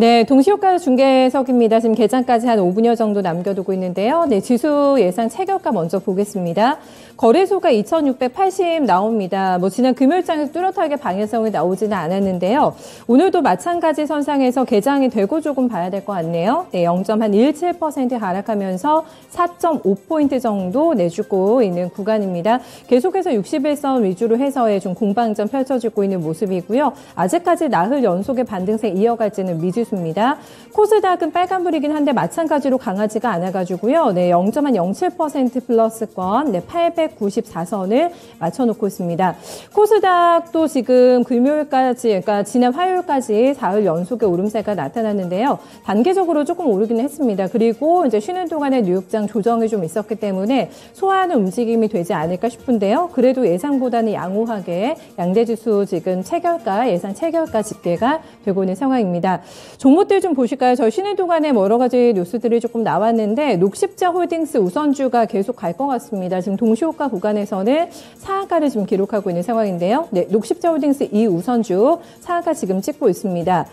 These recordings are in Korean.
네, 동시효과 중계석입니다. 지금 개장까지 한 5분여 정도 남겨두고 있는데요. 네, 지수 예상 체결가 먼저 보겠습니다. 거래소가 2680 나옵니다. 지난 금요일장에서 뚜렷하게 방향성이 나오지는 않았는데요. 오늘도 마찬가지 선상에서 개장이 되고 조금 봐야 될 것 같네요. 네, 0.17% 하락하면서 4.5포인트 정도 내주고 있는 구간입니다. 계속해서 61선 위주로 해서의 좀 공방전 펼쳐지고 있는 모습이고요. 아직까지 나흘 연속의 반등세 이어갈지는 미지수입니다. 코스닥은 빨간불이긴 한데 마찬가지로 강하지가 않아가지고요. 네, 0.07% 플러스권, 네, 894선을 맞춰놓고 있습니다. 코스닥도 지금 금요일까지, 그러니까 지난 화요일까지 4일 연속의 오름세가 나타났는데요. 단기적으로 조금 오르기는 했습니다. 그리고 이제 쉬는 동안에 뉴욕장 조정이 좀 있었기 때문에 소화하는 움직임이 되지 않을까 싶은데요. 그래도 예상보다는 양호하게 양대지수 지금 체결가, 예상 체결가 집계가 되고 있는 상황입니다. 종목들 좀 보실까요? 저희 쉬는 동안에 여러 가지 뉴스들이 조금 나왔는데 녹십자 홀딩스 우선주가 계속 갈 것 같습니다. 지금 동시호가 구간에서는 상한가를 지금 기록하고 있는 상황인데요. 네, 녹십자 홀딩스 이 우선주 상한가 지금 찍고 있습니다.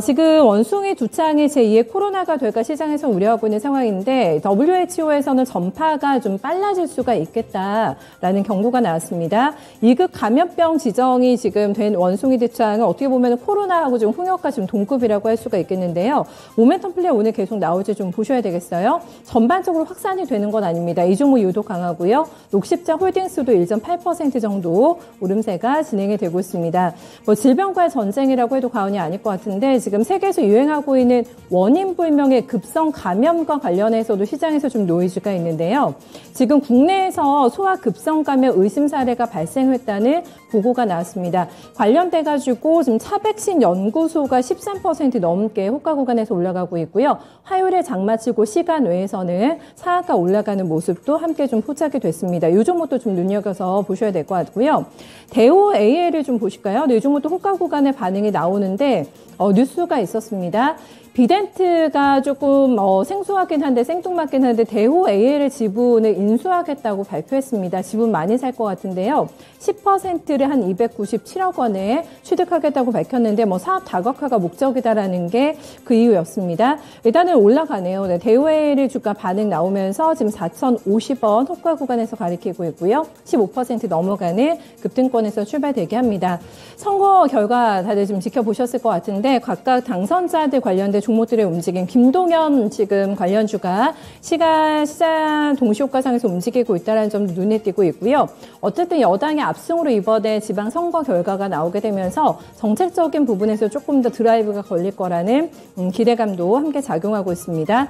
지금 원숭이 두 창이 제2의 코로나가 될까 시장에서 우려하고 있는 상황인데 WHO에서는 전파가 좀 빨라질 수가 있겠다라는 경고가 나왔습니다. 2급 감염병 지정이 지금 된 원숭이 두 창은 어떻게 보면 코로나하고 좀 홍역과 좀 동급이라고 할 수가 있겠는데요. 모멘텀 플레이 오늘 계속 나올지 좀 보셔야 되겠어요. 전반적으로 확산이 되는 건 아닙니다. 이 종목 유독 강하고요. 녹십자 홀딩스도 1.8% 정도 오름세가 진행이 되고 있습니다. 질병과의 전쟁이라고 해도 과언이 아닐 것 같은데 지금 세계에서 유행하고 있는 원인 불명의 급성 감염과 관련해서도 시장에서 좀 노이즈가 있는데요. 지금 국내에서 소아 급성 감염 의심 사례가 발생했다는 보고가 나왔습니다. 관련돼가지고 지금 차백신 연구소가 13% 넘게 호가 구간에서 올라가고 있고요. 화요일에 장마치고 시간 외에서는 상한가 올라가는 모습도 함께 좀 포착이 됐습니다. 이 종목도 좀 눈여겨서 보셔야 될 것 같고요. 대우 AL을 좀 보실까요? 네, 이 종목도 호가 구간의 반응이 나오는데 뉴스가 있었습니다. 비덴트가 조금 생소하긴 한데 생뚱맞긴 한데 대우 AL의 지분을 인수하겠다고 발표했습니다. 지분 많이 살 것 같은데요. 10%를 한 297억 원에 취득하겠다고 밝혔는데 사업 다각화가 목적이다라는 게 그 이유였습니다. 일단은 올라가네요. 네, 대우 AL의 주가 반응 나오면서 지금 4,050원 호가 구간에서 가리키고 있고요. 15% 넘어가는 급등권에서 출발되게 합니다. 선거 결과 다들 좀 지켜보셨을 것 같은데 각각 당선자들 관련된 종목들의 움직임, 김동연 지금 관련주가 시장 동시효과상에서 움직이고 있다는 점도 눈에 띄고 있고요. 어쨌든 여당의 압승으로 이번에 지방선거 결과가 나오게 되면서 정책적인 부분에서 조금 더 드라이브가 걸릴 거라는 기대감도 함께 작용하고 있습니다.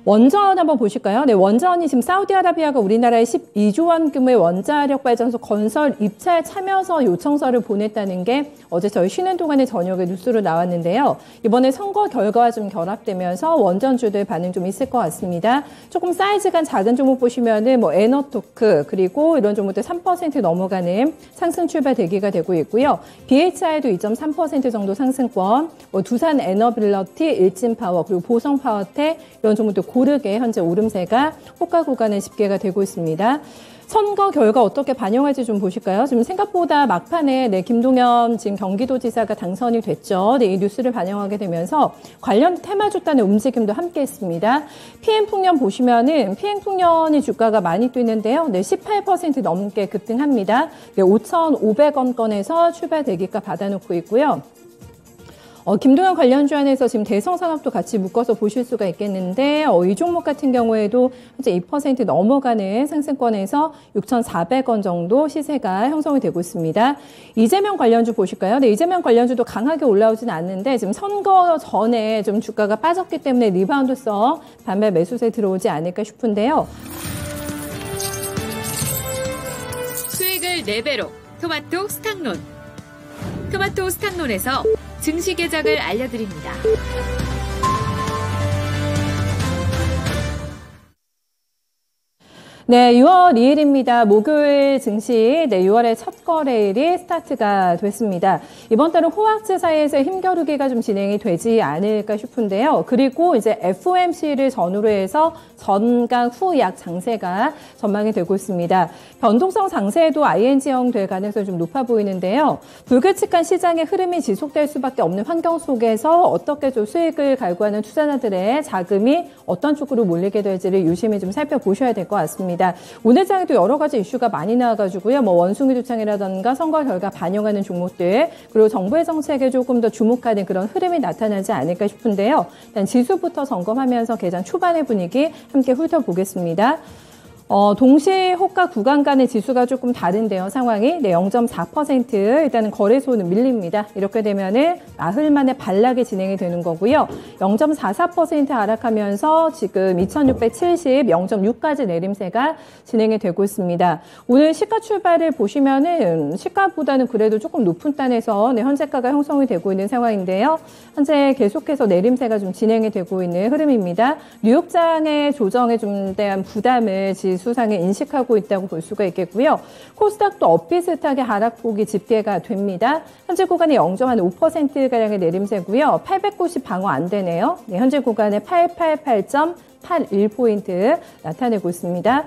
원전 한번 보실까요? 네, 원전이 지금 사우디아라비아가 우리나라에 12조 원 규모의 원자력 발전소 건설 입찰 참여서 요청서를 보냈다는 게 어제 저희 쉬는 동안에 저녁에 뉴스로 나왔는데요. 이번에 선거 결과와 좀 결합되면서 원전주들 반응 좀 있을 것 같습니다. 조금 사이즈가 작은 종목 보시면은 에너토크 그리고 이런 종목들 3% 넘어가는 상승 출발 대기가 되고 있고요. BHI도 2.3% 정도 상승권, 두산 에너빌러티, 일진파워 그리고 보성파워텍 이런 종목들 고르게 현재 오름세가 호가 구간에 집계가 되고 있습니다. 선거 결과 어떻게 반영할지 좀 보실까요? 지금 생각보다 막판에 김동연 지금 경기도지사가 당선이 됐죠. 네, 이 뉴스를 반영하게 되면서 관련 테마주단의 움직임도 함께 했습니다. PM풍년 보시면은 PM풍년이 주가가 많이 뛰는데요. 네, 18% 넘게 급등합니다. 네, 5,500원권에서 출발 대기가 받아놓고 있고요. 김동연 관련주 안에서 지금 대성산업도 같이 묶어서 보실 수가 있겠는데 이 종목 같은 경우에도 현재 2% 넘어가는 상승권에서 6,400원 정도 시세가 형성이 되고 있습니다. 이재명 관련주 보실까요? 네, 이재명 관련주도 강하게 올라오지는 않는데 지금 선거 전에 좀 주가가 빠졌기 때문에 리바운드성 반발 매수세 들어오지 않을까 싶은데요. 수익을 4배로 토마토 스탁론. 토마토 스탁론에서 증시 계정을 알려드립니다. 네, 6월 2일입니다. 목요일 증시, 6월의 첫 거래일이 스타트가 됐습니다. 이번 달은 호황즈 사이에서 힘겨루기가 좀 진행이 되지 않을까 싶은데요. 그리고 이제 FOMC를 전후로 해서 전강 후약 장세가 전망이 되고 있습니다. 변동성 장세에도 ING형 될 가능성이 좀 높아 보이는데요. 불규칙한 시장의 흐름이 지속될 수밖에 없는 환경 속에서 어떻게 좀 수익을 갈구하는 투자자들의 자금이 어떤 쪽으로 몰리게 될지를 유심히 좀 살펴보셔야 될 것 같습니다. 오늘 장에도 여러 가지 이슈가 많이 나와가지고요. 원숭이 두창이라던가 선거 결과 반영하는 종목들, 그리고 정부의 정책에 조금 더 주목하는 그런 흐름이 나타나지 않을까 싶은데요. 일단 지수부터 점검하면서 개장 초반의 분위기 함께 훑어보겠습니다. 동시 호가 구간 간의 지수가 조금 다른데요, 상황이. 0.4% 일단은 거래소는 밀립니다. 이렇게 되면은 나흘 만에 반락이 진행이 되는 거고요. 0.44% 하락하면서 지금 2670, 0.6까지 내림세가 진행이 되고 있습니다. 오늘 시가 출발을 보시면은 시가보다는 그래도 조금 높은 단에서 현재가가 형성이 되고 있는 상황인데요. 현재 계속해서 내림세가 좀 진행이 되고 있는 흐름입니다. 뉴욕장의 조정에 좀 대한 부담을 지수상에 인식하고 있다고 볼 수가 있겠고요. 코스닥도 엇비슷하게 하락폭이 집계가 됩니다. 현재 구간이 0.5%가량의 내림세고요. 890 방어 안 되네요. 네, 현재 구간에 888.81포인트 나타내고 있습니다.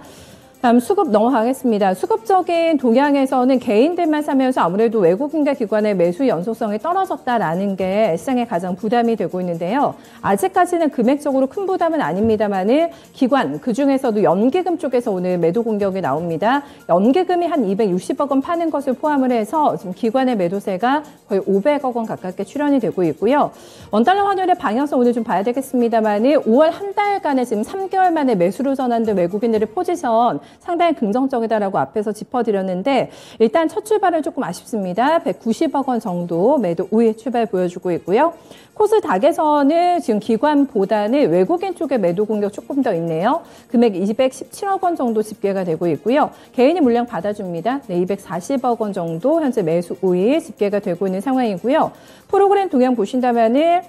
다음 수급 넘어가겠습니다. 수급적인 동향에서는 개인들만 사면서 아무래도 외국인과 기관의 매수 연속성이 떨어졌다라는 게 시장에 가장 부담이 되고 있는데요. 아직까지는 금액적으로 큰 부담은 아닙니다만은 기관, 그중에서도 연기금 쪽에서 오늘 매도 공격이 나옵니다. 연기금이 한 260억 원 파는 것을 포함을 해서 지금 기관의 매도세가 거의 500억 원 가깝게 출현이 되고 있고요. 원달러 환율의 방향성 오늘 좀 봐야 되겠습니다만은 5월 한 달간에 지금 3개월 만에 매수로 전환된 외국인들의 포지션 상당히 긍정적이다라고 앞에서 짚어드렸는데 일단 첫 출발은 조금 아쉽습니다. 190억 원 정도 매도 우위 출발 보여주고 있고요. 코스닥에서는 지금 기관보다는 외국인 쪽의 매도 공격 조금 더 있네요. 금액 217억 원 정도 집계가 되고 있고요. 개인이 물량 받아줍니다. 240억 원 정도 현재 매수 우위 집계가 되고 있는 상황이고요. 프로그램 동향 보신다면은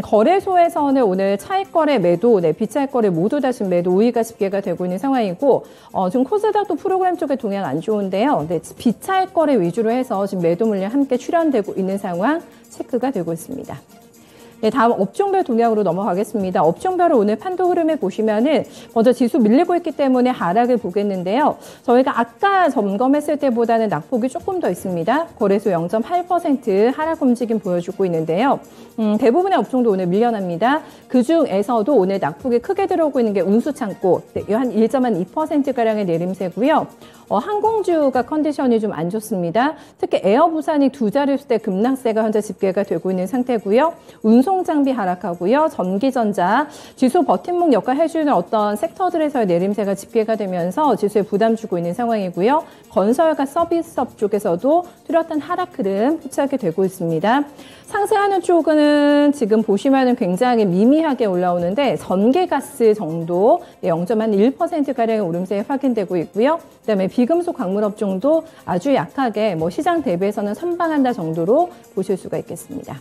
거래소에서는 오늘 차익 거래 매도, 비차익 거래 모두 다 지금 매도 우위가 집계가 되고 있는 상황이고 지금 코스닥도 프로그램 쪽의 동향 안 좋은데요. 비차익 거래 위주로 해서 지금 매도 물량 함께 출현되고 있는 상황 체크가 되고 있습니다. 네, 다음 업종별 동향으로 넘어가겠습니다. 업종별을 오늘 판도 흐름을 보시면은 먼저 지수 밀리고 있기 때문에 하락을 보겠는데요. 저희가 아까 점검했을 때보다는 낙폭이 조금 더 있습니다. 거래소 0.8% 하락 움직임 보여주고 있는데요. 대부분의 업종도 오늘 밀려납니다. 그중에서도 오늘 낙폭이 크게 들어오고 있는 게 운수창고, 한 1.2%가량의 내림세고요. 항공주가 컨디션이 좀 안 좋습니다. 특히 에어부산이 두 자릿수대 급락세가 현재 집계가 되고 있는 상태고요. 운송장비 하락하고요. 전기전자, 지수 버팀목 역할 해주는 어떤 섹터들에서의 내림세가 집계가 되면서 지수에 부담 주고 있는 상황이고요. 건설과 서비스업 쪽에서도 뚜렷한 하락 흐름 포착이 되고 있습니다. 상승하는 쪽은 지금 보시면은 굉장히 미미하게 올라오는데 전기가스 정도 0.1%가량의 오름세 확인되고 있고요. 그다음에 비금속 광물업종도 아주 약하게 시장 대비해서는 선방한다 정도로 보실 수가 있겠습니다.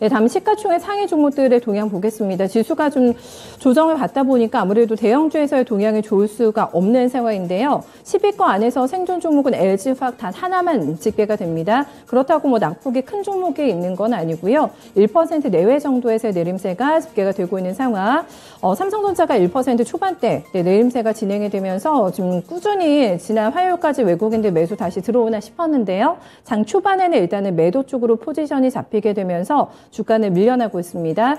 네, 다음 시가총액 상위 종목들의 동향 보겠습니다. 지수가 좀 조정을 받다 보니까 아무래도 대형주에서의 동향이 좋을 수가 없는 상황인데요. 10위권 안에서 생존 종목은 LG화학 단 하나만 집계가 됩니다. 그렇다고 낙폭이 큰 종목이 있는 건 아니고요. 1% 내외 정도에서의 내림세가 집계가 되고 있는 상황. 삼성전자가 1% 초반대 내림세가 진행이 되면서 지금 꾸준히 지난 화요일까지 외국인들 매수 다시 들어오나 싶었는데요. 장 초반에는 일단은 매도 쪽으로 포지션이 잡히게 되면서 주가는 밀려나고 있습니다.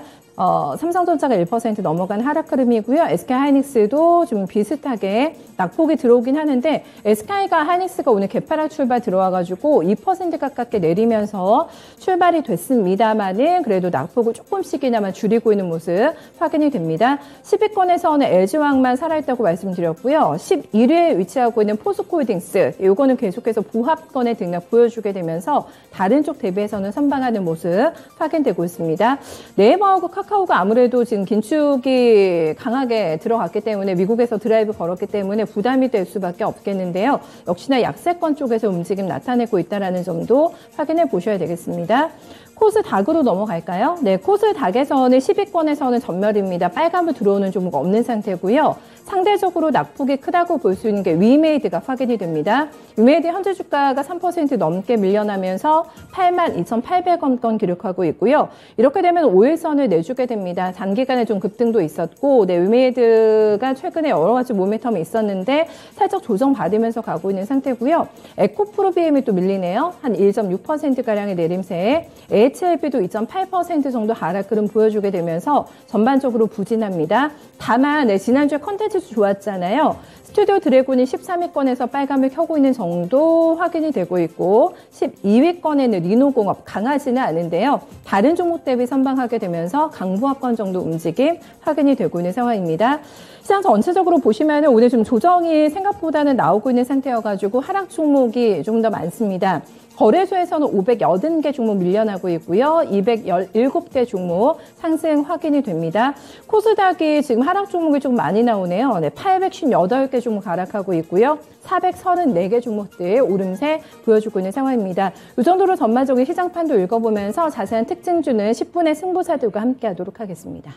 삼성전자가 1% 넘어간 하락 흐름이고요. SK하이닉스도 좀 비슷하게 낙폭이 들어오긴 하는데 SK가 하이닉스가 오늘 개파락 출발 들어와가지고 2% 가깝게 내리면서 출발이 됐습니다만은 그래도 낙폭을 조금씩이나마 줄이고 있는 모습 확인이 됩니다. 10위권에서는 LG화학만 살아있다고 말씀드렸고요. 11위에 위치하고 있는 포스코홀딩스, 이거는 계속해서 보합권의 등락 보여주게 되면서 다른 쪽 대비해서는 선방하는 모습 확인되고 있습니다. 네이버하고 카카오가 아무래도 지금 긴축이 강하게 들어갔기 때문에 미국에서 드라이브 걸었기 때문에 부담이 될 수밖에 없겠는데요. 역시나 약세권 쪽에서 움직임 나타내고 있다는 점도 확인해 보셔야 되겠습니다. 코스닥으로 넘어갈까요? 네, 코스닥에서는 10위권에서는 전멸입니다. 빨간불 들어오는 종목 없는 상태고요. 상대적으로 낙폭이 크다고 볼 수 있는 게 위메이드가 확인이 됩니다. 위메이드 현재 주가가 3% 넘게 밀려나면서 82,800원권 기록하고 있고요. 이렇게 되면 5일선을 내주게 됩니다. 단기간에 좀 급등도 있었고, 네, 위메이드가 최근에 여러 가지 모멘텀이 있었는데 살짝 조정받으면서 가고 있는 상태고요. 에코프로비엠이 또 밀리네요. 한 1.6%가량의 내림세에 AHLB도 2.8% 정도 하락 흐름 보여주게 되면서 전반적으로 부진합니다. 다만 네, 지난주에 컨텐츠 좋았잖아요. 스튜디오 드래곤이 13위권에서 빨간불 켜고 있는 정도 확인이 되고 있고 12위권에는 리노공업 강하지는 않은데요. 다른 종목 대비 선방하게 되면서 강보합권 정도 움직임 확인이 되고 있는 상황입니다. 시장 전체적으로 보시면 오늘 좀 조정이 생각보다는 나오고 있는 상태여가지고 하락 종목이 좀 더 많습니다. 거래소에서는 580개 종목 밀려나고 있고요. 217개 종목 상승 확인이 됩니다. 코스닥이 지금 하락 종목이 좀 많이 나오네요. 네, 858개 종목 하락하고 있고요. 434개 종목들 오름세 보여주고 있는 상황입니다. 이 정도로 전반적인 시장판도 읽어보면서 자세한 특징주는 10분의 승부사들과 함께 하도록 하겠습니다.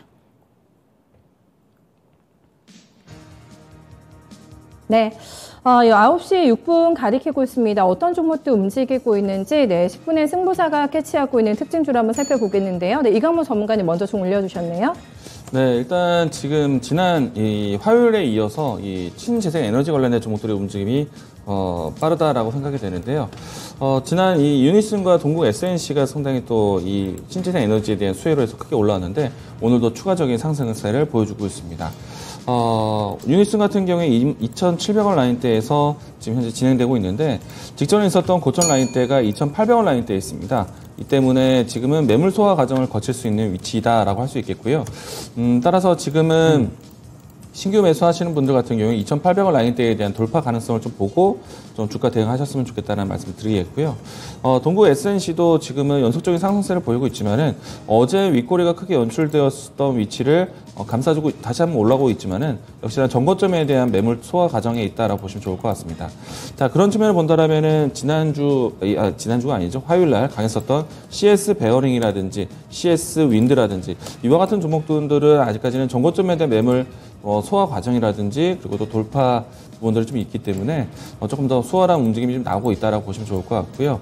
네. 9시 6분 가리키고 있습니다. 어떤 종목도 움직이고 있는지 10분의 승부사가 캐치하고 있는 특징주를 한번 살펴보겠는데요. 네, 이강무 전문가님 먼저 좀 올려주셨네요. 네, 일단 지금 지난 이 화요일에 이어서 이 친재생 에너지 관련된 종목들의 움직임이 빠르다라고 생각이 되는데요. 지난 이 유니슨과 동국 SNC가 상당히 또 이 친재생 에너지에 대한 수혜로 해서 크게 올라왔는데 오늘도 추가적인 상승세를 보여주고 있습니다. 유니슨 같은 경우에 2,700원 라인대에서 지금 현재 진행되고 있는데 직전에 있었던 고점 라인대가 2,800원 라인대에 있습니다. 이 때문에 지금은 매물 소화 과정을 거칠 수 있는 위치다라고 할 수 있겠고요. 따라서 지금은 신규 매수하시는 분들 같은 경우에 2,800원 라인대에 대한 돌파 가능성을 좀 보고 좀 주가 대응하셨으면 좋겠다는 말씀을 드리겠고요. 동국 SNC도 지금은 연속적인 상승세를 보이고 있지만은 어제 윗꼬리가 크게 연출되었던 위치를 감싸주고 다시 한번 올라오고 있지만은 역시나 전고점에 대한 매물 소화 과정에 있다라고 보시면 좋을 것 같습니다. 자, 그런 측면을 본다라면은 지난주가 아니죠. 화요일 날 강했었던 CS 베어링이라든지 CS 윈드라든지 이와 같은 종목들은 아직까지는 전고점에 대한 매물 소화 과정이라든지 그리고 또 돌파 부분들이 좀 있기 때문에 조금 더 수월한 움직임이 좀 나오고 있다라고 보시면 좋을 것 같고요.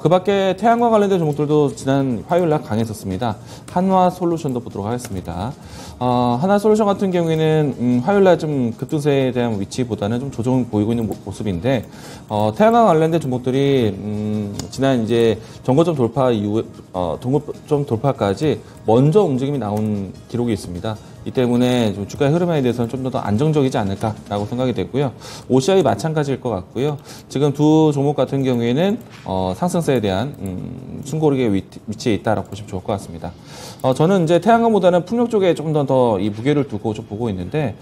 그 밖에 태양광 관련된 종목들도 지난 화요일 날 강했었습니다. 한화솔루션도 보도록 하겠습니다. 한화솔루션 같은 경우에는 화요일 날 좀 급등세에 대한 위치보다는 좀 조정을 보이고 있는 모습인데 태양광 관련된 종목들이 지난 이제 전고점 돌파 이후에 동고점 돌파까지 먼저 움직임이 나온 기록이 있습니다. 이 때문에 좀 주가의 흐름에 대해서는 좀 더 안정적이지 않을까라고 생각이 됐고요. OCI 마찬가지일 것 같고요. 지금 두 종목 같은 경우에는 상승세에 대한 숨고르기의 위치에 있다라고 보시면 좋을 것 같습니다. 저는 이제 태양광보다는 풍력 쪽에 조금 더 이 무게를 두고 좀 보고 있는데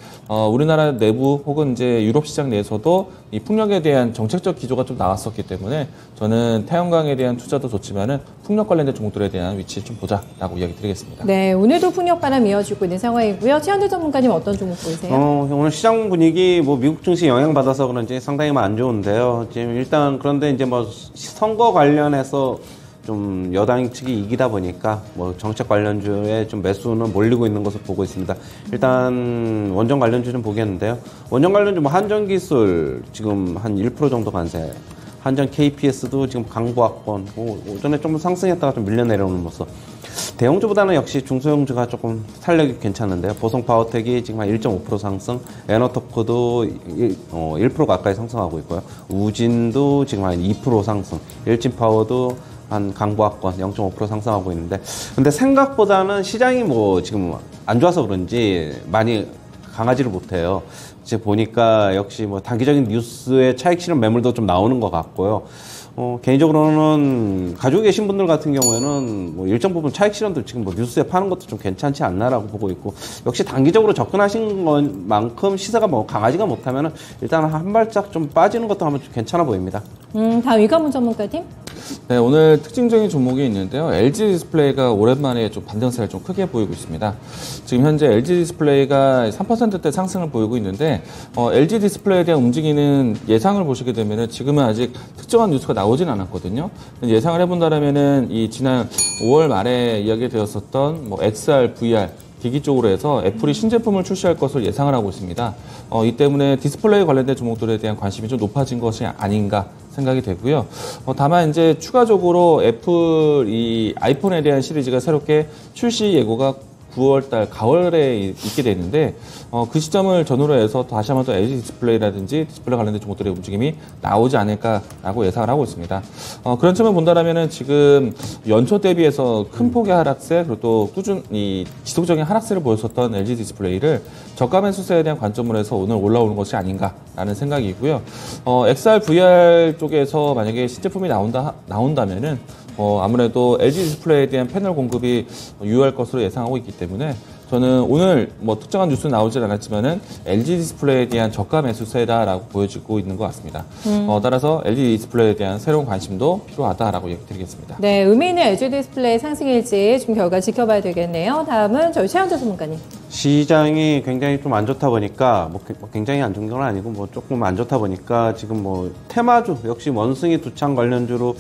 우리나라 내부 혹은 이제 유럽 시장 내에서도 이 풍력에 대한 정책적 기조가 좀 나왔었기 때문에 저는 태양광에 대한 투자도 좋지만은 풍력 관련된 종목들에 대한 위치를 좀 보자라고 이야기 드리겠습니다. 네, 오늘도 풍력 바람 이어지고 있는 상황이고요. 최현대 전문가님 어떤 종목 보이세요? 오늘 시장 분위기 미국 증시 영향받아서 그런지 상당히 안 좋은데요. 지금 일단 그런데 이제 선거 관련해서 좀 여당 측이 이기다 보니까 정책 관련주에 좀 매수는 몰리고 있는 것을 보고 있습니다. 일단 원전 관련주 좀 보겠는데요. 원전 관련주 한전기술 지금 한 1% 정도 관세. 한전 KPS도 지금 강보합권, 오전에 좀 상승했다가 좀 밀려 내려오는 모습. 대형주보다는 역시 중소형주가 조금 탄력이 괜찮은데요. 보성파워텍이 지금 한 1.5% 상승, 에너토크도 1% 가까이 상승하고 있고요. 우진도 지금 한 2% 상승, 일진파워도 한 강보합권 0.5% 상승하고 있는데, 근데 생각보다는 시장이 지금 안 좋아서 그런지 많이 강하지를 못해요. 이제 보니까 역시 단기적인 뉴스에 차익 실현 매물도 좀 나오는 것 같고요. 개인적으로는 가지고 계신 분들 같은 경우에는 일정 부분 차익 실현도 지금 뉴스에 파는 것도 좀 괜찮지 않나라고 보고 있고, 역시 단기적으로 접근하신 것만큼 시세가 강하지가 못하면 일단 한 발짝 좀 빠지는 것도 하면 좀 괜찮아 보입니다. 다음 이강무 전문가님. 네, 오늘 특징적인 종목이 있는데요. LG 디스플레이가 오랜만에 좀 반등세를 좀 크게 보이고 있습니다. 지금 현재 LG 디스플레이가 3%대 상승을 보이고 있는데, LG 디스플레이에 대한 움직이는 예상을 보시게 되면은 지금은 아직 특정한 뉴스가 나오진 않았거든요. 예상을 해본다면은 이 지난 5월 말에 이야기되었었던 XR, VR 기기 쪽으로 해서 애플이 신제품을 출시할 것을 예상을 하고 있습니다. 이 때문에 디스플레이 관련된 종목들에 대한 관심이 좀 높아진 것이 아닌가 생각이 되고요. 다만 이제 추가적으로 애플 이 아이폰에 대한 시리즈가 새롭게 출시 예고가 9월달 가을에 있게 되는데 그 시점을 전후로 해서 다시 한번 또 LG 디스플레이라든지 디스플레이 관련된 종목들의 움직임이 나오지 않을까라고 예상을 하고 있습니다. 그런 점을 본다라면은 지금 연초 대비해서 큰 폭의 하락세 그리고 또 꾸준히 지속적인 하락세를 보였었던 LG 디스플레이를 저가 매수세에 대한 관점으로 해서 오늘 올라오는 것이 아닌가라는 생각이고요. XR, VR 쪽에서 만약에 신제품이 나온다면은 아무래도 LG 디스플레이에 대한 패널 공급이 유효할 것으로 예상하고 있기 때문에 저는 오늘 뭐 특정한 뉴스는 나오질 않았지만은 LG 디스플레이에 대한 저가 매수세다라고 보여지고 있는 것 같습니다. 따라서 LG 디스플레이에 대한 새로운 관심도 필요하다라고 얘기 드리겠습니다. 네, 의미 있는 LG 디스플레이 상승일지 좀 결과 지켜봐야 되겠네요. 다음은 저희 최현재 전문가님. 시장이 굉장히 좀 안 좋다 보니까 뭐 굉장히 안 좋은 건 아니고 뭐 조금 안 좋다 보니까 지금 뭐 테마주 역시 원숭이 두창 관련주로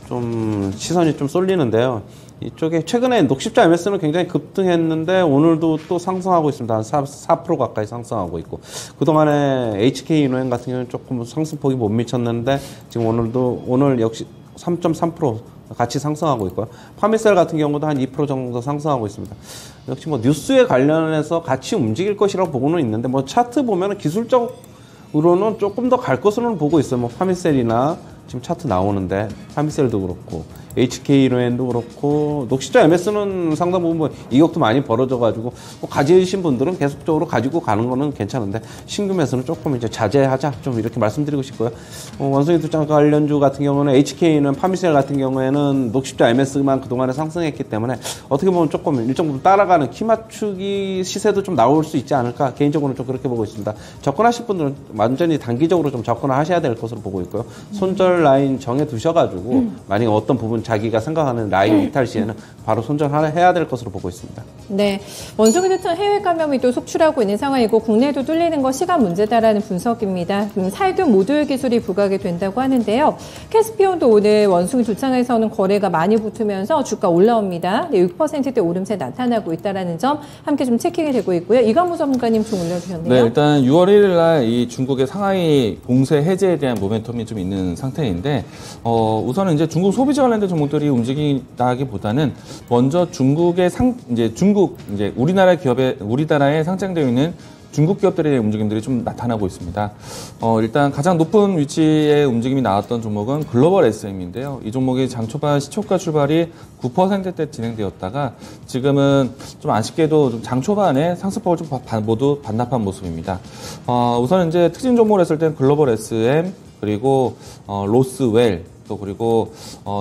좀 시선이 좀 쏠리는데요. 이쪽에 최근에 녹십자 MS는 굉장히 급등했는데 오늘도 또 상승하고 있습니다. 한 4% 가까이 상승하고 있고 그동안에 HK 인후행 같은 경우는 조금 상승폭이 못 미쳤는데 지금 오늘 역시 3.3% 같이 상승하고 있고요. 파미셀 같은 경우도 한 2% 정도 상승하고 있습니다. 역시 뭐 뉴스에 관련해서 같이 움직일 것이라고 보고는 있는데 뭐 차트 보면은 기술적으로는 조금 더 갈 것으로는 보고 있어요. 뭐 파미셀이나 지금 차트 나오는데 파미셀도 그렇고 HK 인후엔도 그렇고 녹십자 MS는 상당 부분 뭐 이격도 많이 벌어져가지고 뭐 가지신 분들은 계속적으로 가지고 가는 거는 괜찮은데 신규 매수는 조금 이제 자제하자 좀 이렇게 말씀드리고 싶고요. 원숭이 두창 관련주 같은 경우는 HK는 파미셀 같은 경우에는 녹십자 MS만 그동안에 상승했기 때문에 어떻게 보면 조금 일정 부분 따라가는 키 맞추기 시세도 좀 나올 수 있지 않을까 개인적으로는 좀 그렇게 보고 있습니다. 접근하실 분들은 완전히 단기적으로 좀 접근을 하셔야 될 것으로 보고 있고요. 손절 라인 정해 두셔가지고 만약에 어떤 부분 자기가 생각하는 라인 이탈 시에는 바로 손절해야 될 것으로 보고 있습니다. 네, 원숭이 두창 해외 감염이 또 속출하고 있는 상황이고 국내도 뚫리는 거 시간 문제다라는 분석입니다. 살균 모듈 기술이 부각이 된다고 하는데요. 캐스피온도 오늘 원숭이 두창에서는 거래가 많이 붙으면서 주가 올라옵니다. 네, 6%대 오름세 나타나고 있다는 점 함께 좀 체킹이 되고 있고요. 이관무 전문가님 좀 올려주셨네요. 네, 일단 6월 1일 날 이 중국의 상하이 봉쇄 해제에 대한 모멘텀이 좀 있는 상태인데 우선은 이제 중국 소비자 관련된 종목들이 움직인다기보다는 먼저 중국의 우리나라에 상장되어 있는 중국 기업들의 움직임들이 좀 나타나고 있습니다. 일단 가장 높은 위치에 움직임이 나왔던 종목은 글로벌 SM인데요. 이 종목이 장 초반 시초가 출발이 9%대 진행되었다가 지금은 좀 아쉽게도 좀 장 초반에 상승폭을 좀 모두 반납한 모습입니다. 우선 이제 특징 종목을 했을 땐 글로벌 SM 그리고 로스웰 또 그리고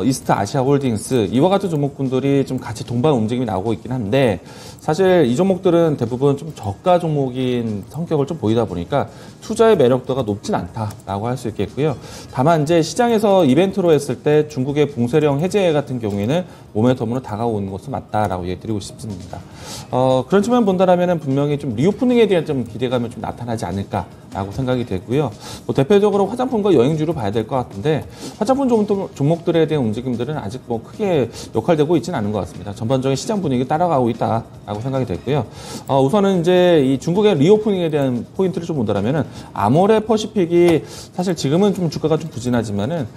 이스트 아시아 홀딩스 이와 같은 종목군들이 좀 같이 동반 움직임이 나오고 있긴 한데 사실 이 종목들은 대부분 좀 저가 종목인 성격을 좀 보이다 보니까 투자의 매력도가 높진 않다라고 할 수 있겠고요. 다만 이제 시장에서 이벤트로 했을 때 중국의 봉쇄령 해제 같은 경우에는 모멘텀으로 다가오는 것은 맞다라고 얘기드리고 싶습니다. 그런 측면 본다라면은 분명히 좀 리오프닝에 대한 좀 기대감이 좀 나타나지 않을까라고 생각이 되고요. 뭐 대표적으로 화장품과 여행주로 봐야 될 것 같은데 화장품 종목들에 대한 움직임들은 아직 뭐 크게 역할되고 있지는 않은 것 같습니다. 전반적인 시장 분위기 따라가고 있다라고 생각이 됐고요. 우선은 이제 이 중국의 리오프닝에 대한 포인트를 좀 본다라면은 아모레 퍼시픽이 사실 지금은 좀 주가가 좀 부진하지만은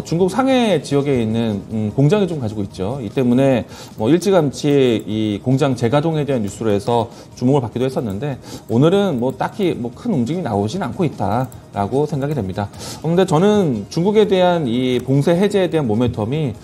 중국 상해 지역에 있는 공장이 좀 가지고 있죠. 이 때문에 뭐 일찌감치 이 공장 재가동에 대한 뉴스로 해서 주목을 받기도 했었는데 오늘은 뭐 딱히 뭐 큰 움직임이 나오진 않고 있다라고 생각이 됩니다. 그런데 저는 중국에 대한 이 봉쇄 해제에 대한 모멘텀이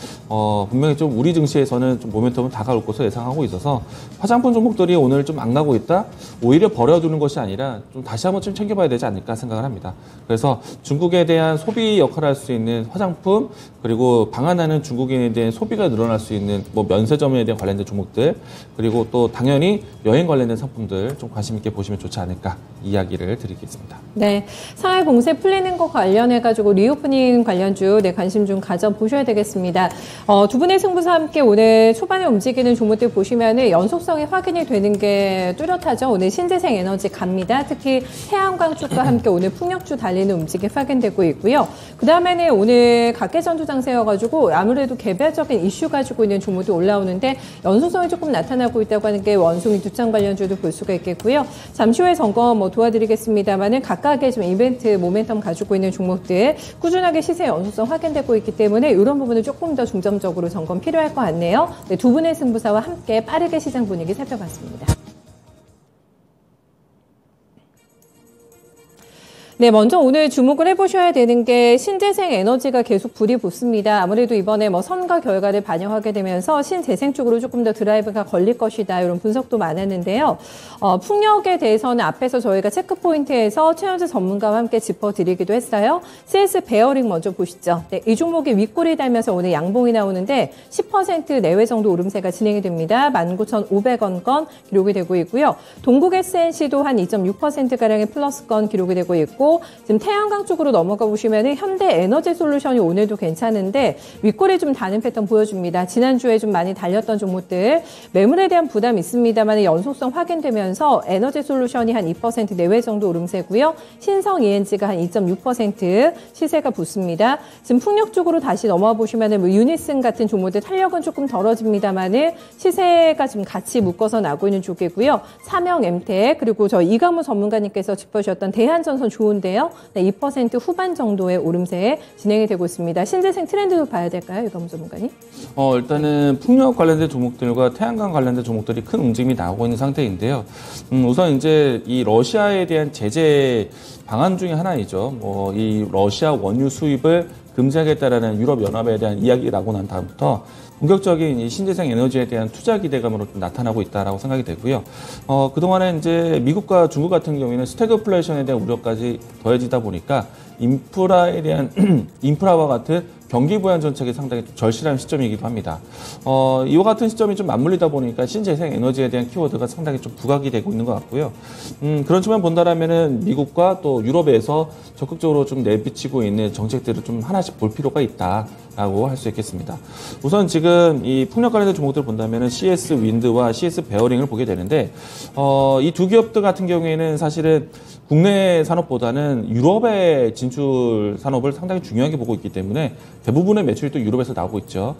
분명히 좀 우리 증시에서는 좀 모멘텀은 다가올 것으로 예상하고 있어서 화장품 종목들이 오늘 좀 안 가고 있다? 오히려 버려두는 것이 아니라 좀 다시 한번 좀 챙겨봐야 되지 않을까 생각을 합니다. 그래서 중국에 대한 소비 역할을 할 수 있는 화장품 그리고 방한하는 중국인에 대한 소비가 늘어날 수 있는 뭐 면세점에 대한 관련된 종목들 그리고 또 당연히 여행 관련된 상품들 좀 관심 있게 보시면 좋지 않을까 이야기를 드리겠습니다. 있겠습니다. 네, 상하이 봉쇄 풀리는 것 관련해가지고 리오프닝 관련주 관심 좀 가져보셔야 되겠습니다. 두 분의 승부사 함께 오늘 초반에 움직이는 종목들 보시면은 연속성이 확인이 되는 게 뚜렷하죠. 오늘 신재생 에너지 갑니다. 특히 태양광 쪽과 함께 오늘 풍력주 달리는 움직임 확인되고 있고요. 그 다음에는 오늘 각계전투 장세여가지고 아무래도 개별적인 이슈 가지고 있는 종목도 올라오는데 연속성이 조금 나타나고 있다고 하는 게 원숭이 두창 관련주도 볼 수가 있겠고요. 잠시 후에 점검 도와드리겠습니다만은 각각의 지금 이벤트 모멘텀 가지고 있는 종목들 꾸준하게 시세 연속성 확인되고 있기 때문에 이런 부분을 조금 더 중점적으로 점검 필요할 것 같네요. 네, 두 분의 승부사와 함께 빠르게 시장 분위기 살펴봤습니다. 네, 먼저 오늘 주목을 해보셔야 되는 게 신재생 에너지가 계속 불이 붙습니다. 아무래도 이번에 선거 결과를 반영하게 되면서 신재생 쪽으로 조금 더 드라이브가 걸릴 것이다. 이런 분석도 많았는데요. 풍력에 대해서는 앞에서 저희가 체크포인트에서 최현재 전문가와 함께 짚어드리기도 했어요. CS 베어링 먼저 보시죠. 네, 이 종목이 윗골이 달면서 오늘 양봉이 나오는데 10% 내외 정도 오름세가 진행이 됩니다. 19,500원권 기록이 되고 있고요. 동국 SNC도 한 2.6%가량의 플러스권 기록이 되고 있고 지금 태양광 쪽으로 넘어가 보시면 현대 에너지 솔루션이 오늘도 괜찮은데 윗골에 좀 다는 패턴 보여줍니다. 지난주에 좀 많이 달렸던 종목들 매물에 대한 부담이 있습니다만 연속성 확인되면서 에너지 솔루션이 한 2% 내외 정도 오름세고요. 신성 ENG가 한 2.6% 시세가 붙습니다. 지금 풍력 쪽으로 다시 넘어와 보시면 유니슨 같은 종목들 탄력은 조금 덜어집니다만 시세가 지금 같이 묶어서 나고 있는 쪽이고요. 삼영 엠텍 그리고 저 이강무 전문가님께서 짚어주셨던 대한전선 좋은 데요. 네, 2% 후반 정도의 오름세 진행이 되고 있습니다. 신재생 트렌드도 봐야 될까요, 이강무 전문가님? 일단은 풍력 관련된 종목들과 태양광 관련된 종목들이 큰 움직임이 나오고 있는 상태인데요. 우선 이제 이 러시아에 대한 제재 방안 중에 하나이죠. 이 러시아 원유 수입을 금지하겠다라는 유럽 연합에 대한 이야기가 나고 난 다음부터 본격적인 이 신재생 에너지에 대한 투자 기대감으로 좀 나타나고 있다라고 생각이 되고요. 그동안에 이제 미국과 중국 같은 경우에는 스태그플레이션에 대한 우려까지 더해지다 보니까 인프라에 대한 인프라와 같은 경기 부양 정책이 상당히 좀 절실한 시점이기도 합니다. 이와 같은 시점이 좀 맞물리다 보니까 신재생 에너지에 대한 키워드가 상당히 좀 부각이 되고 있는 것 같고요. 그런 측면 본다라면은 미국과 또 유럽에서 적극적으로 좀 내비치고 있는 정책들을 좀 하나씩 볼 필요가 있다라고 할 수 있겠습니다. 우선 지금 이 풍력 관련된 종목들을 본다면은 CS 윈드와 CS 베어링을 보게 되는데, 이 두 기업들 같은 경우에는 사실은 국내 산업보다는 유럽의 진출 산업을 상당히 중요하게 보고 있기 때문에 대부분의 매출이 또 유럽에서 나오고 있죠.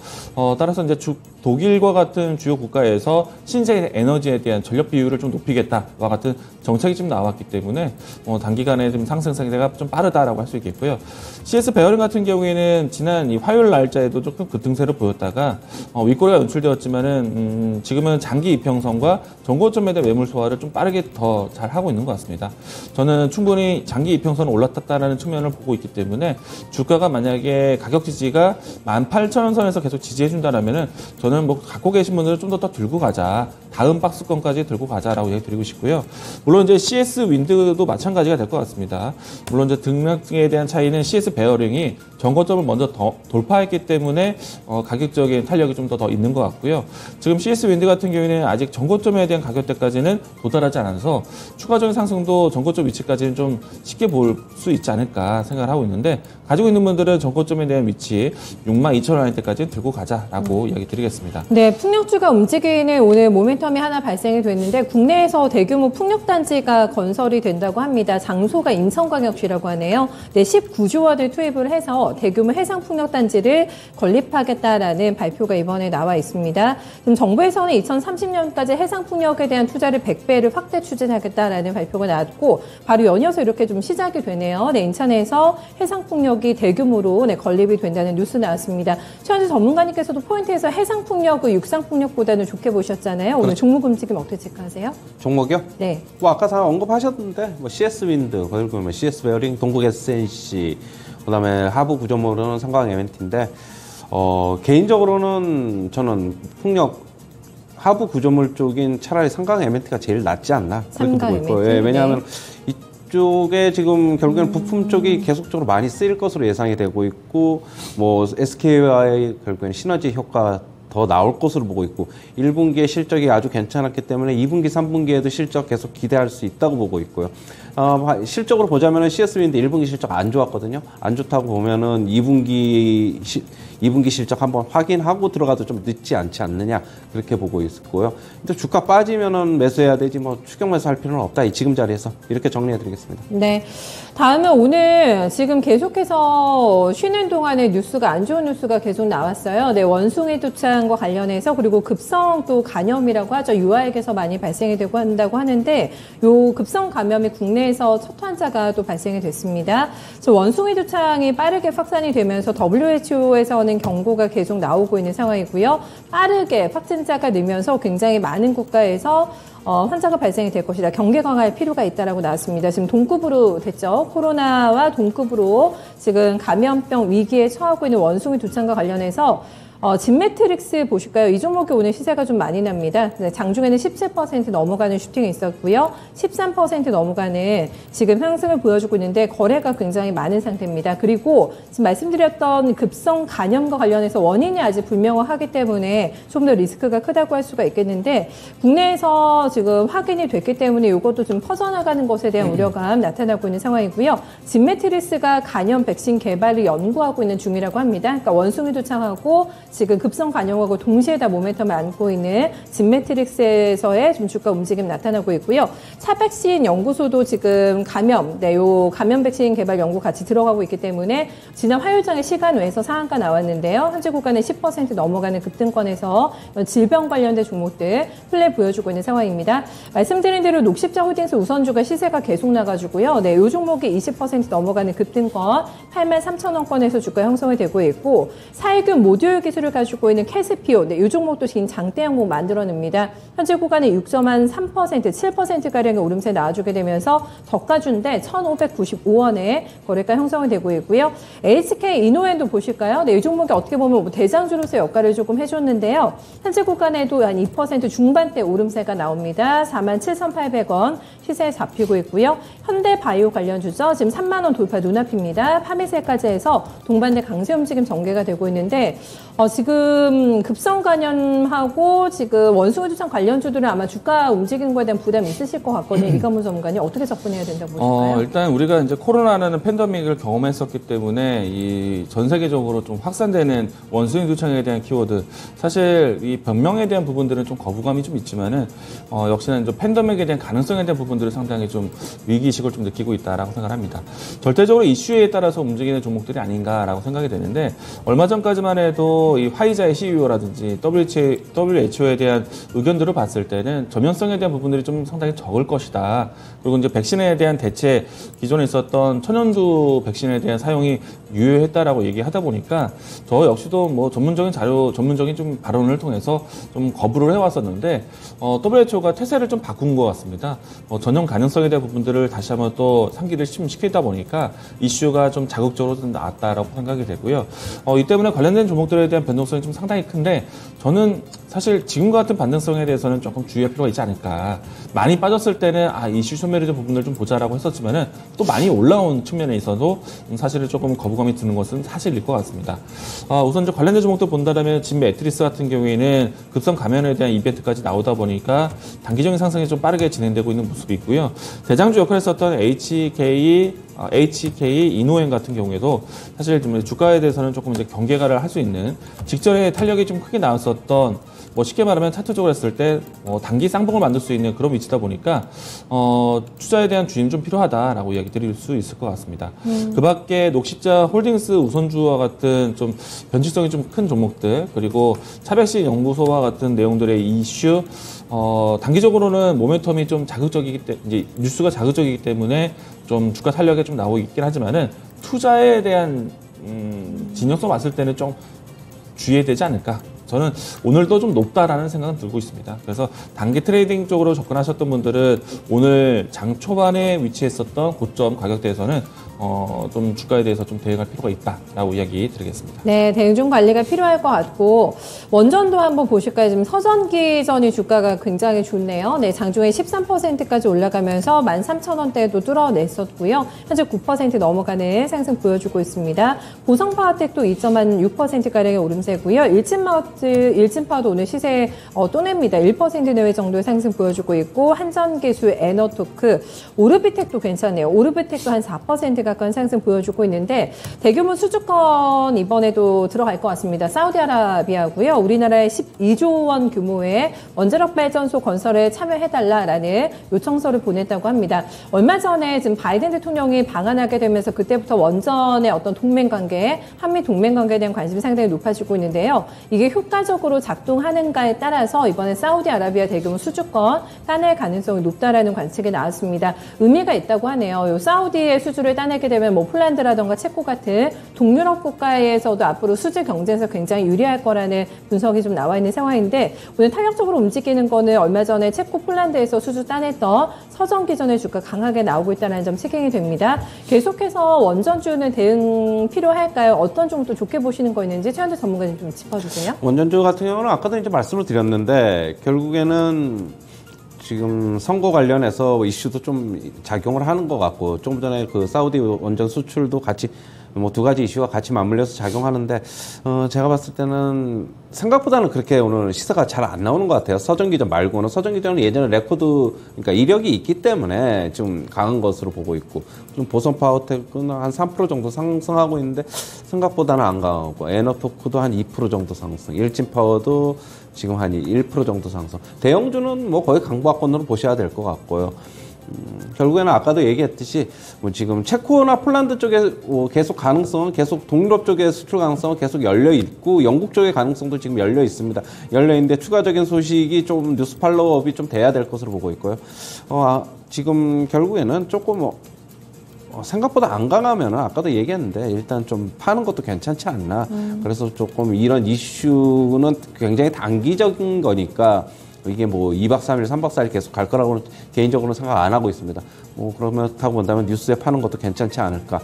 따라서 이제 독일과 같은 주요 국가에서 신재생 에너지에 대한 전력 비율을 좀 높이겠다와 같은 정책이 좀 나왔기 때문에 단기간에 좀 상승세가 좀 빠르다라고 할 수 있겠고요. CS 베어링 같은 경우에는 지난 이 화요일 날짜에도 조금 급등세를 보였다가 윗꼬리가 연출되었지만은 지금은 장기 이평선과 전고점에 대한 매물 소화를 좀 빠르게 더 잘 하고 있는 것 같습니다. 저는 충분히 장기 이평선을 올라탔다라는 측면을 보고 있기 때문에 주가가 만약에 가격 지지가 18,000원 선에서 계속 지지해준다라면은 저는 갖고 계신 분들은 좀 더 들고 가자. 다음 박스권까지 들고 가자라고 얘기 드리고 싶고요. 물론 이제 CS 윈드도 마찬가지가 될 것 같습니다. 물론 이제 등락에 대한 차이는 CS 베어링이 전고점을 먼저 더 돌파했기 때문에 가격적인 탄력이 좀 더 있는 것 같고요. 지금 CS 윈드 같은 경우에는 아직 전고점에 대한 가격대까지는 도달하지 않아서 추가적인 상승도 전고점 위치까지는 좀 쉽게 볼 수 있지 않을까 생각을 하고 있는데, 가지고 있는 분들은 전고점에 대한 위치 62,000원대까지 들고 가자라고 이야기 드리겠습니다. 네, 풍력주가 움직이는 오늘 모멘텀이 하나 발생이 됐는데 국내에서 대규모 풍력단지가 건설이 된다고 합니다. 장소가 인천광역시라고 하네요. 네, 19조 원을 투입을 해서 대규모 해상풍력단지를 건립하겠다라는 발표가 이번에 나와 있습니다. 지금 정부에서는 2030년까지 해상풍력에 대한 투자를 100배를 확대 추진하겠다라는 발표가 나왔고 바로 연이어서 이렇게 좀 시작이 되네요. 네, 인천에서 해상풍력이 대규모로 건립이 된다는 뉴스 나왔습니다. 최현재 전문가님께서도 포인트에서 해상풍력을 육상풍력보다는 좋게 보셨잖아요. 오늘 그렇죠. 종목 움직임 어떻게 체크하세요? 종목이요? 네. 아까 다 언급하셨는데 CS 윈드, 그리고 CS 베어링, 동국 SNC, 그다음에 하부 구조물은 삼강 MNT인데 개인적으로는 저는 풍력 하부 구조물 쪽인 차라리 삼강 MNT가 제일 낫지 않나 그렇게 보고 있고, 예, 왜냐하면 이쪽에 지금 결국에는 부품 쪽이 계속적으로 많이 쓰일 것으로 예상이 되고 있고, SK와의 결국에는 시너지 효과 더 나올 것으로 보고 있고 1분기에 실적이 아주 괜찮았기 때문에 2분기, 3분기에도 실적 계속 기대할 수 있다고 보고 있고요. 실적으로 보자면은 CSB인데 1분기 실적 안 좋았거든요. 안 좋다고 보면은 2분기 실적 한번 확인하고 들어가도 좀 늦지 않지 않느냐 그렇게 보고 있고요. 근데 주가 빠지면은 매수해야 되지 뭐 추격 매수할 필요는 없다. 이 지금 자리에서 이렇게 정리해드리겠습니다. 네. 다음은 오늘 지금 계속해서 쉬는 동안에 뉴스가 안 좋은 뉴스가 계속 나왔어요. 네, 원숭이 두창과 관련해서 그리고 급성 또 감염이라고 하죠. 유아에게서 많이 발생이 되고 한다고 하는데 요 급성 감염이 국내에서 첫 환자가 또 발생이 됐습니다. 저 원숭이 두창이 빠르게 확산이 되면서 WHO에서는 경고가 계속 나오고 있는 상황이고요. 빠르게 확진자가 늘면서 굉장히 많은 국가에서 환자가 발생이 될 것이다. 경계 강화할 필요가 있다라고 나왔습니다. 지금 동급으로 됐죠. 코로나와 동급으로 지금 감염병 위기에 처하고 있는 원숭이 두창과 관련해서 진매트릭스 보실까요? 이 종목이 오늘 시세가 좀 많이 납니다. 장중에는 17% 넘어가는 슈팅이 있었고요. 13% 넘어가는 지금 상승을 보여주고 있는데 거래가 굉장히 많은 상태입니다. 그리고 지금 말씀드렸던 급성 감염과 관련해서 원인이 아직 불명확하기 때문에 좀 더 리스크가 크다고 할 수가 있겠는데 국내에서 지금 확인이 됐기 때문에 이것도 좀 퍼져나가는 것에 대한 우려감 나타나고 있는 상황이고요. 진매트릭스가 감염 백신 개발을 연구하고 있는 중이라고 합니다. 그러니까 원숭이 두창하고 지금 급성 감염하고 동시에 다 모멘텀을 안고 있는 진매트릭스에서의 좀 주가 움직임 나타나고 있고요. 차백신 연구소도 지금 요 감염 백신 개발 연구 같이 들어가고 있기 때문에 지난 화요일장에 시간 외에서 상한가 나왔는데요. 현재 구간에 10% 넘어가는 급등권에서 질병 관련된 종목들 플레이 보여주고 있는 상황입니다. 말씀드린 대로 녹십자 홀딩스 우선주가 시세가 계속 나가지고요. 네, 요 종목이 20% 넘어가는 급등권 83,000원권에서 주가 형성이 되고 있고 사익은 모듈 기술을 가지고 있는 캐스피오, 네, 이 종목도 지금 장대 항목 만들어냅니다. 현재 구간에 6.3%, 7%가량의 오름세 나와주게 되면서 저가주인데 1,595원에 거래가 형성이 되고 있고요. HK 이노엔도 보실까요? 네, 이 종목이 어떻게 보면 대장주로서 역할을 조금 해줬는데요. 현재 구간에도 한 2% 중반대 오름세가 나옵니다. 47,800원 시세에 잡히고 있고요. 현대바이오 관련주죠. 지금 3만 원 돌파 눈앞입니다. 파매세까지 해서 동반대 강세 움직임 전개가 되고 있는데 지금 급성 감염하고 지금 원숭이 두창 관련주들은 아마 주가 움직이는 거에 대한 부담이 있으실 것 같거든요. 이관문 전문가님 어떻게 접근해야 된다고 보실까요? 일단 우리가 이제 코로나라는 팬데믹을 경험했었기 때문에 이 전 세계적으로 좀 확산되는 원숭이 두창에 대한 키워드 사실 이 변명에 대한 부분들은 좀 거부감이 좀 있지만은 역시나 이제 팬데믹에 대한 가능성에 대한 부분들을 상당히 좀 위기의식을 좀 느끼고 있다라고 생각합니다. 절대적으로 이슈에 따라서 움직이는 종목들이 아닌가라고 생각이 되는데 얼마 전까지만 해도 이 화이자의 CEO라든지 WHO에 대한 의견들을 봤을 때는 전면성에 대한 부분들이 좀 상당히 적을 것이다. 그리고 이제 백신에 대한 대체 기존에 있었던 천연두 백신에 대한 사용이 유효했다라고 얘기하다 보니까 저 역시도 뭐 전문적인 좀 발언을 통해서 좀 거부를 해왔었는데 WHO가 태세를 좀 바꾼 것 같습니다. 전염 가능성에 대한 부분들을 다시 한번 또 상기를 시키다 보니까 이슈가 좀 자극적으로 좀 나왔다라고 생각이 되고요. 이 때문에 관련된 종목들에 대한 변동성이 좀 상당히 큰데 저는 사실 지금과 같은 반등성에 대해서는 조금 주의할 필요가 있지 않을까. 많이 빠졌을 때는 이슈 소멸에 대한 부분을 좀 보자라고 했었지만은 또 많이 올라온 측면에 있어도 사실은 조금 거부감이 드는 것은 사실일 것 같습니다. 우선 저 관련된 종목도 본다면 진매트릭스 같은 경우에는 급성 감염에 대한 이벤트까지 나오다 보니까 단기적인 상승이 좀 빠르게 진행되고 있는 모습이 있고요. 대장주 역할을 했었던 HK 이노엔 같은 경우에도 사실 좀 주가에 대해서는 조금 이제 경계가를 할 수 있는 직전에 탄력이 좀 크게 나왔었던 쉽게 말하면 차트적으로 했을 때 단기 쌍봉을 만들 수 있는 그런 위치다 보니까 투자에 대한 주의는 좀 필요하다라고 이야기 드릴 수 있을 것 같습니다. 그 밖에 녹십자 홀딩스 우선주와 같은 좀 변칙성이 좀 큰 종목들 그리고 차백신 연구소와 같은 내용들의 이슈 단기적으로는 모멘텀이 좀 자극적이기 때문에 이제 뉴스가 자극적이기 때문에 좀 주가 탄력에 좀 나오고 있긴 하지만은 투자에 대한 진영성 봤을 때는 좀 주의해야 되지 않을까. 저는 오늘도 좀 높다라는 생각은 들고 있습니다. 그래서 단기 트레이딩 쪽으로 접근하셨던 분들은 오늘 장 초반에 위치했었던 고점 가격대에서는 좀 주가에 대해서 좀 대응할 필요가 있다라고 이야기 드리겠습니다. 네, 대응 중 관리가 필요할 것 같고 원전도 한번 보실까요? 지금 서전기전이 주가가 굉장히 좋네요. 네, 장중에 13%까지 올라가면서 13,000원대도 뚫어냈었고요. 현재 9% 넘어가는 상승 보여주고 있습니다. 보성파워텍도 2.6%가량의 오름세고요. 일진파워도 오늘 시세 또 냅니다. 1% 내외 정도의 상승 보여주고 있고 한전기술, 에너토크, 오르비텍도 괜찮네요. 오르비텍도 한 4% 가까운 상승 보여주고 있는데 대규모 수주권 이번에도 들어갈 것 같습니다. 사우디아라비아고요. 우리나라의 12조 원 규모의 원자력 발전소 건설에 참여해달라라는 요청서를 보냈다고 합니다. 얼마 전에 지금 바이든 대통령이 방한하게 되면서 그때부터 원전의 어떤 동맹관계, 한미 동맹관계에 대한 관심이 상당히 높아지고 있는데요. 이게 효과적으로 작동하는가에 따라서 이번에 사우디아라비아 대규모 수주권 따낼 가능성이 높다라는 관측이 나왔습니다. 의미가 있다고 하네요. 요 사우디의 수주를 따내게 되면 뭐 폴란드라던가 체코 같은 동유럽 국가에서도 앞으로 수주 경쟁에서 굉장히 유리할 거라는 분석이 좀 나와 있는 상황인데 오늘 탄력적으로 움직이는 거는 얼마 전에 체코, 폴란드에서 수주 따냈던 서전기전의 주가 강하게 나오고 있다는 점 체킹이 됩니다. 계속해서 원전주는 대응 필요할까요? 어떤 종도 좋게 보시는 거 있는지 최현재 전문가님 좀 짚어주세요. 원전주 같은 경우는 아까도 이제 말씀을 드렸는데 결국에는 지금 선거 관련해서 이슈도 좀 작용을 하는 것 같고 조금 전에 그 사우디 원전 수출도 같이 뭐 두 가지 이슈가 같이 맞물려서 작용하는데 제가 봤을 때는 생각보다는 그렇게 오늘 시세가 잘 안 나오는 것 같아요. 서전기전 말고는 서전기전은 예전에 레코드 그러니까 이력이 있기 때문에 좀 강한 것으로 보고 있고 좀 보성파워텍은 한 3% 정도 상승하고 있는데 생각보다는 안 강하고 에너토크도 한 2% 정도 상승, 일진파워도 지금 한 1% 정도 상승. 대형주는 뭐 거의 강보합권으로 보셔야 될 것 같고요. 결국에는 아까도 얘기했듯이 뭐 지금 체코나 폴란드 쪽에 계속 가능성은 계속 동유럽 쪽의 수출 가능성은 계속 열려 있고 영국 쪽의 가능성도 지금 열려 있습니다. 열려 있는데 추가적인 소식이 좀 뉴스 팔로우업이 좀 돼야 될 것으로 보고 있고요. 지금 결국에는 조금 생각보다 안 강하면 아까도 얘기했는데 일단 좀 파는 것도 괜찮지 않나. 그래서 조금 이런 이슈는 굉장히 단기적인 거니까 이게 뭐 2박 3일, 3박 4일 계속 갈 거라고는 개인적으로는 생각 안 하고 있습니다. 그렇다고 본다면 뉴스에 파는 것도 괜찮지 않을까.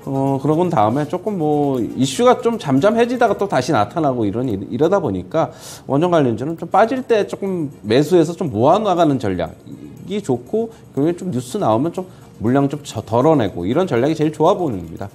그러고 다음에 조금 뭐 이슈가 좀 잠잠해지다가 또 다시 나타나고 이러다 보니까 원전 관련주는 좀 빠질 때 조금 매수해서 좀 모아나가는 전략이 좋고 그게 좀 뉴스 나오면 좀 물량 좀 덜어내고 이런 전략이 제일 좋아 보입니다.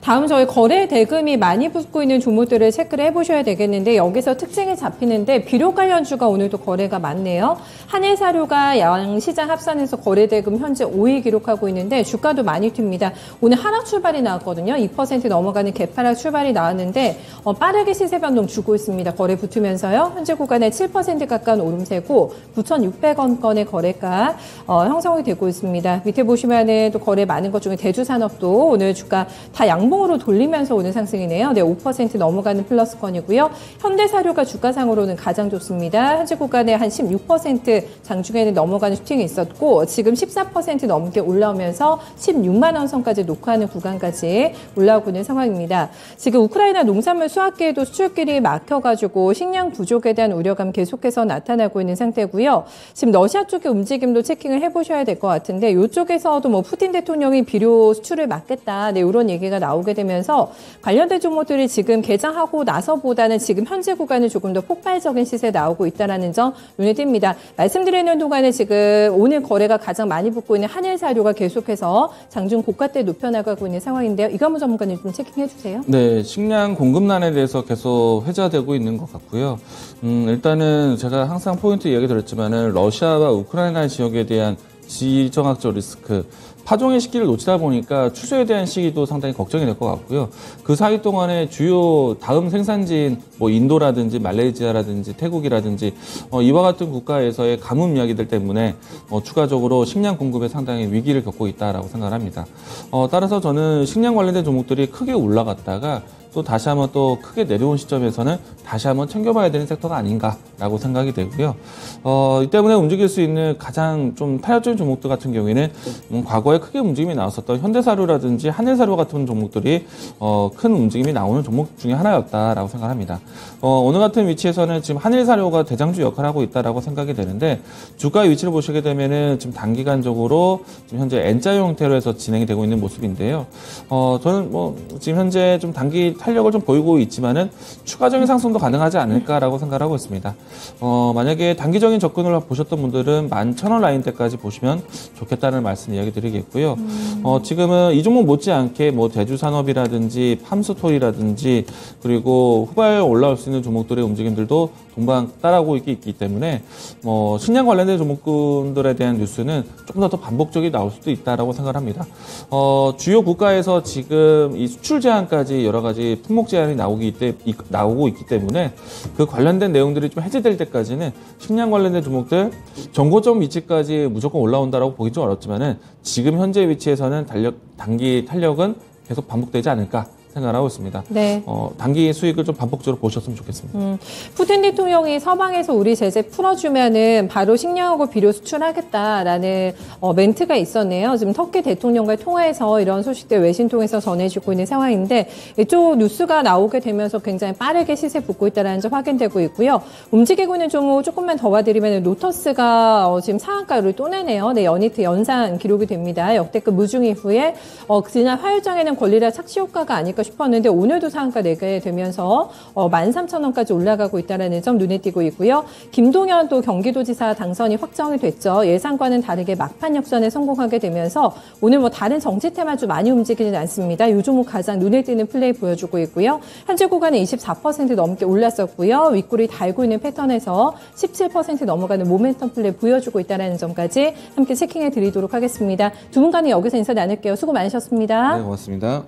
다음 저희 거래 대금이 많이 붙고 있는 종목들을 체크를 해보셔야 되겠는데 여기서 특징이 잡히는데 비료 관련주가 오늘도 거래가 많네요. 한일사료가 양시장 합산해서 거래 대금 현재 5위 기록하고 있는데 주가도 많이 튑니다. 오늘 하락 출발이 나왔거든요. 2% 넘어가는 개파락 출발이 나왔는데 빠르게 시세 변동 주고 있습니다. 거래 붙으면서요. 현재 구간에 7% 가까운 오름세고 9,600원권의 거래가 형성이 되고 있습니다. 밑에 보시면은 또 거래 많은 것 중에 대주산업도 오늘 주가 다 양봉으로 돌리면서 오는 상승이네요. 네, 5% 넘어가는 플러스권이고요. 현대사료가 주가상으로는 가장 좋습니다. 현재 구간에 한 16% 장중에는 넘어가는 슈팅이 있었고 지금 14% 넘게 올라오면서 16만 원 선까지 녹화하는 구간까지 올라오고 있는 상황입니다. 지금 우크라이나 농산물 수확기에도 수출길이 막혀가지고 식량 부족에 대한 우려감 계속해서 나타나고 있는 상태고요. 지금 러시아 쪽의 움직임도 체킹을 해보셔야 될 것 같은데 이쪽에서도 뭐 푸틴 대통령이 비료 수출을 막겠다. 네, 이런 얘기가 나오게 되면서 관련된 종목들이 지금 개장하고 나서보다는 지금 현재 구간은 조금 더 폭발적인 시세 나오고 있다는 점 눈에 띕니다. 말씀드리는 동안에 지금 오늘 거래가 가장 많이 붙고 있는 한일사료가 계속해서 장중 고가대 높여나가고 있는 상황인데요. 이광무 전문가님 좀 체킹해 주세요. 네, 식량 공급난에 대해서 계속 회자되고 있는 것 같고요. 일단은 제가 항상 포인트 이야기 드렸지만은 러시아와 우크라이나 지역에 대한 지정학적 리스크, 파종의 시기를 놓치다 보니까 추수에 대한 시기도 상당히 걱정이 될 것 같고요. 그 사이 동안에 주요 다음 생산지인 뭐 인도라든지 말레이시아라든지 태국이라든지 이와 같은 국가에서의 가뭄 이야기들 때문에 추가적으로 식량 공급에 상당히 위기를 겪고 있다라고 생각을 합니다. 따라서 저는 식량 관련된 종목들이 크게 올라갔다가 또 다시 한번 또 크게 내려온 시점에서는 다시 한번 챙겨봐야 되는 섹터가 아닌가라고 생각이 되고요. 이 때문에 움직일 수 있는 가장 좀 타협적인 종목들 같은 경우에는 과거에 크게 움직임이 나왔었던 현대사료라든지 한일사료 같은 종목들이 큰 움직임이 나오는 종목 중에 하나였다라고 생각합니다. 오늘 같은 위치에서는 지금 한일사료가 대장주 역할을 하고 있다라고 생각이 되는데 주가의 위치를 보시게 되면은 지금 단기간적으로 지금 현재 N자 형태로 해서 진행이 되고 있는 모습인데요. 저는 뭐 지금 현재 좀 단기 탄력을 좀 보이고 있지만은 추가적인 상승도 가능하지 않을까라고 생각하고 있습니다. 만약에 단기적인 접근을 보셨던 분들은 11,000원 라인대까지 보시면 좋겠다는 말씀 이야기 드리겠고요. 지금은 이 종목 못지않게 뭐 대주산업이라든지 팜스토리라든지 그리고 후발 올라올 수 있는 종목들의 움직임들도 동방 따라오고 있기 때문에 식량 관련된 종목군들에 대한 뉴스는 조금 더 반복적이 나올 수도 있다라고 생각합니다. 주요 국가에서 지금 이 수출 제한까지 여러 가지 품목 제한이 나오고 있기 때문에 그 관련된 내용들이 좀 해제될 때까지는 식량 관련된 종목들 정고점 위치까지 무조건 올라온다라고 보기 좀 어렵지만은 지금 현재 위치에서는 단기 탄력은 계속 반복되지 않을까 생각하고 있습니다. 네. 단기 수익을 좀 반복적으로 보셨으면 좋겠습니다. 푸틴 대통령이 서방에서 우리 제재 풀어주면은 바로 식량하고 비료 수출하겠다라는 멘트가 있었네요. 지금 터키 대통령과의 통화에서 이런 소식들 외신 통해서 전해지고 있는 상황인데 이쪽 뉴스가 나오게 되면서 굉장히 빠르게 시세 붙고 있다는 점 확인되고 있고요. 움직이고 있는 종목 조금만 더 봐드리면 로터스가 지금 상한가를 또 내네요. 네, 연이트 연산 기록이 됩니다. 역대급 무중 이후에 지난 화요일장에는 권리라 착시 효과가 아닐까 싶었는데 오늘도 상한가 내게 되면서 13,000원까지 올라가고 있다는 점 눈에 띄고 있고요. 김동연 또 경기도지사 당선이 확정이 됐죠. 예상과는 다르게 막판 역전에 성공하게 되면서 오늘 뭐 다른 정치 테마 좀 많이 움직이지는 않습니다. 이 종목 가장 눈에 띄는 플레이 보여주고 있고요. 현재 구간은 24% 넘게 올랐었고요. 윗골이 달고 있는 패턴에서 17% 넘어가는 모멘텀 플레이 보여주고 있다는 점까지 함께 체킹해 드리도록 하겠습니다. 두 분과는 여기서 인사 나눌게요. 수고 많으셨습니다. 네, 고맙습니다.